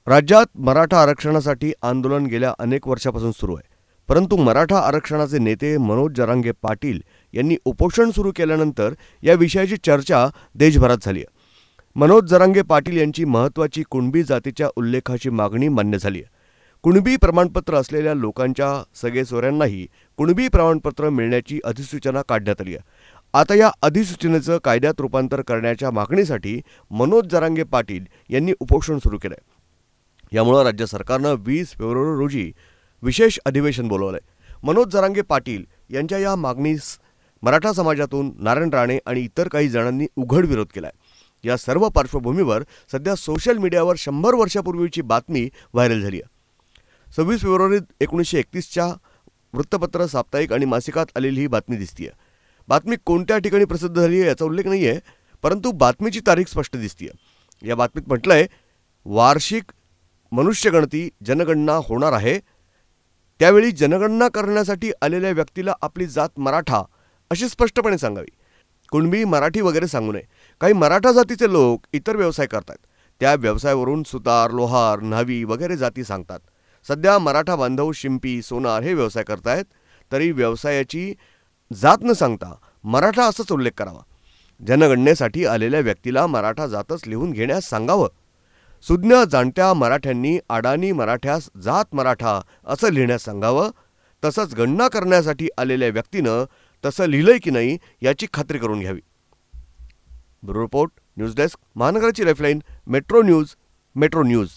राज्यात मराठा आरक्षणासाठी आंदोलन गेल्या अनेक वर्षापासून सुरू आहे. परंतु मराठा आरक्षणाचे नेते मनोज जरांगे पाटील यांनी उपोषण सुरू केल्यानंतर या विषयाची चर्चा देशभरात झाली आहे. मनोज जरांगे पाटील यांची महत्त्वाची कुणबी जातीच्या उल्लेखाची मागणी मान्य झाली आहे. कुणबी प्रमाणपत्र असलेल्या लोकांच्या सगेसोऱ्यांनाही कुणबी प्रमाणपत्र मिळण्याची अधिसूचना काढण्यात आली आहे. आता या अधिसूचनेचं कायद्यात रूपांतर करण्याच्या मागणीसाठी मनोज जरांगे पाटील यांनी उपोषण सुरू केलं आहे. यामुळे राज्य सरकारनं 20 फेब्रुवारी रोजी विशेष अधिवेशन बोलावलंय. मनोज जरांगे पाटील यांच्या या मागणीस मराठा समाजातून नारायण राणे आणि इतर काही जणांनी उघड विरोध केलाय. या सर्व पार्श्वभूमीवर सध्या सोशल मीडियावर 100 वर्षापूर्वीची बातमी व्हायरल झाली आहे. 26 फेब्रुवारी 1931च्या वृत्तपत्र, साप्ताहिक आणि मासिकात आलेली ही बातमी दिसतीये. बातमी कोणत्या ठिकाणी प्रसिद्ध झाली आहे याचा उल्लेख नाही आहे, परंतु बातमीची तारीख स्पष्ट दिसतीये. या बातमीत म्हटलंय, वार्षिक मनुष्यगणती जनगणना होणार आहे, त्यावेळी जनगणना करण्यासाठी आलेल्या व्यक्तीला आपली जात मराठा अशी स्पष्टपणे सांगावी. कुणबी, मराठी वगैरे सांगू नये. काही मराठा जातीचे लोक इतर व्यवसाय करतात. त्या व्यवसायावरून सुतार, लोहार, न्हावी वगैरे जाती सांगतात. सध्या मराठा बांधव शिंपी, सोनार हे व्यवसाय करतायत, तरी व्यवसायाची जात न सांगता मराठा असाच उल्लेख करावा. जनगणनेसाठी आलेल्या व्यक्तीला मराठा जातच लिहून घेण्यास सांगावं. सुज्ञ जाणत्या मराठ्यांनी अडाणी मराठ्यास जात मराठा असं लिहिण्यास सांगावं. तसंच गणना करण्यासाठी आलेल्या व्यक्तीनं तसं लिहिलंय की नाही याची खात्री करून घ्यावी. ब्युरो रिपोर्ट, न्यूज डेस्क, महानगराची लाईफलाईन, मेट्रो न्यूज.